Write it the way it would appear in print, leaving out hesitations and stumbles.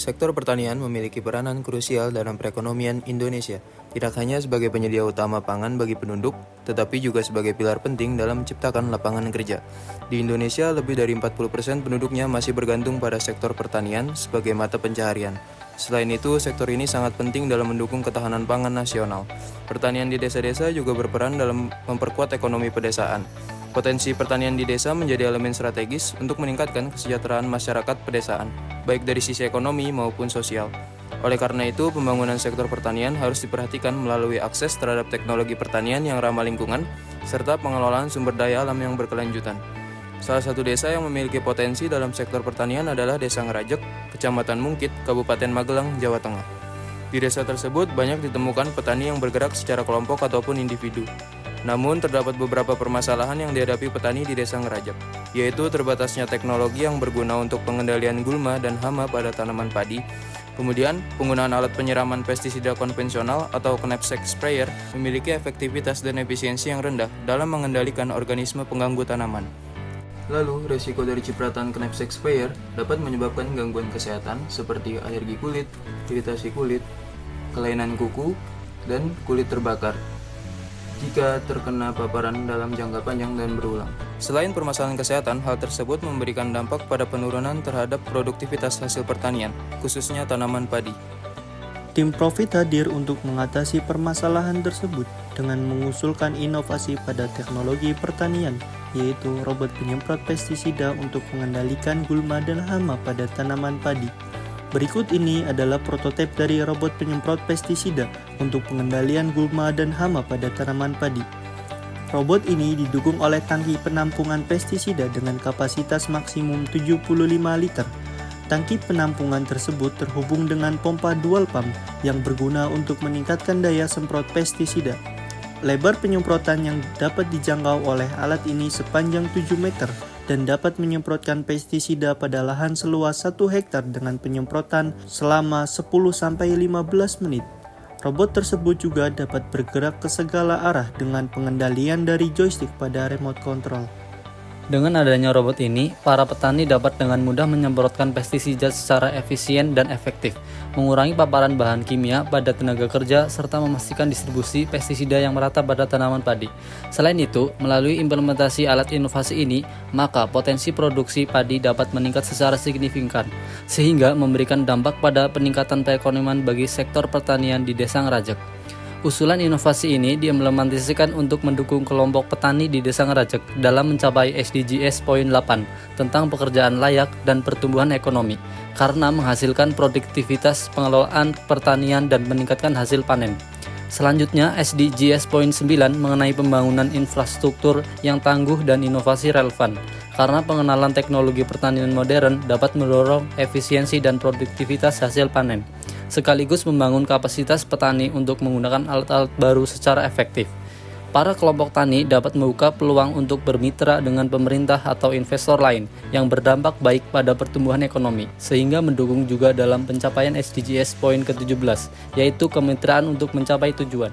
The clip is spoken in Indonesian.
sektor pertanian memiliki peranan krusial dalam perekonomian Indonesia, tidak hanya sebagai penyedia utama pangan bagi penduduk, tetapi juga sebagai pilar penting dalam menciptakan lapangan kerja. Di Indonesia, lebih dari 40% penduduknya masih bergantung pada sektor pertanian sebagai mata pencaharian. Selain itu, sektor ini sangat penting dalam mendukung ketahanan pangan nasional. Pertanian di desa-desa juga berperan dalam memperkuat ekonomi pedesaan. Potensi pertanian di desa menjadi elemen strategis untuk meningkatkan kesejahteraan masyarakat pedesaan, baik dari sisi ekonomi maupun sosial. Oleh karena itu, pembangunan sektor pertanian harus diperhatikan melalui akses terhadap teknologi pertanian yang ramah lingkungan, serta pengelolaan sumber daya alam yang berkelanjutan. Salah satu desa yang memiliki potensi dalam sektor pertanian adalah Desa Ngerajek, Kecamatan Mungkit, Kabupaten Magelang, Jawa Tengah. Di desa tersebut banyak ditemukan petani yang bergerak secara kelompok ataupun individu. Namun, terdapat beberapa permasalahan yang dihadapi petani di Desa Ngerajek, yaitu terbatasnya teknologi yang berguna untuk pengendalian gulma dan hama pada tanaman padi. Kemudian, penggunaan alat penyiraman pestisida konvensional atau knapsack sprayer memiliki efektivitas dan efisiensi yang rendah dalam mengendalikan organisme pengganggu tanaman. Lalu, resiko dari cipratan knapsack sprayer dapat menyebabkan gangguan kesehatan seperti alergi kulit, iritasi kulit, kelainan kuku, dan kulit terbakar jika terkena paparan dalam jangka panjang dan berulang. Selain permasalahan kesehatan, hal tersebut memberikan dampak pada penurunan terhadap produktivitas hasil pertanian, khususnya tanaman padi. Tim Profit hadir untuk mengatasi permasalahan tersebut dengan mengusulkan inovasi pada teknologi pertanian, yaitu robot penyemprot pestisida untuk mengendalikan gulma dan hama pada tanaman padi. Berikut ini adalah prototip dari robot penyemprot pestisida untuk pengendalian gulma dan hama pada tanaman padi. Robot ini didukung oleh tangki penampungan pestisida dengan kapasitas maksimum 75 liter. Tangki penampungan tersebut terhubung dengan pompa dual pump yang berguna untuk meningkatkan daya semprot pestisida. Lebar penyemprotan yang dapat dijangkau oleh alat ini sepanjang 7 meter dan dapat menyemprotkan pestisida pada lahan seluas 1 hektar dengan penyemprotan selama 10-15 menit. Robot tersebut juga dapat bergerak ke segala arah dengan pengendalian dari joystick pada remote control. Dengan adanya robot ini, para petani dapat dengan mudah menyemprotkan pestisida secara efisien dan efektif, mengurangi paparan bahan kimia pada tenaga kerja, serta memastikan distribusi pestisida yang merata pada tanaman padi. Selain itu, melalui implementasi alat inovasi ini, maka potensi produksi padi dapat meningkat secara signifikan, sehingga memberikan dampak pada peningkatan perekonomian bagi sektor pertanian di Desa Ngerajek. Usulan inovasi ini diimplementasikan untuk mendukung kelompok petani di Desa Ngerajek dalam mencapai SDGs Poin 8 tentang pekerjaan layak dan pertumbuhan ekonomi, karena menghasilkan produktivitas pengelolaan pertanian dan meningkatkan hasil panen. Selanjutnya, SDGs Poin 9 mengenai pembangunan infrastruktur yang tangguh dan inovasi relevan, karena pengenalan teknologi pertanian modern dapat mendorong efisiensi dan produktivitas hasil panen, sekaligus membangun kapasitas petani untuk menggunakan alat-alat baru secara efektif. Para kelompok tani dapat membuka peluang untuk bermitra dengan pemerintah atau investor lain yang berdampak baik pada pertumbuhan ekonomi, sehingga mendukung juga dalam pencapaian SDGs Poin ke-17, yaitu kemitraan untuk mencapai tujuan.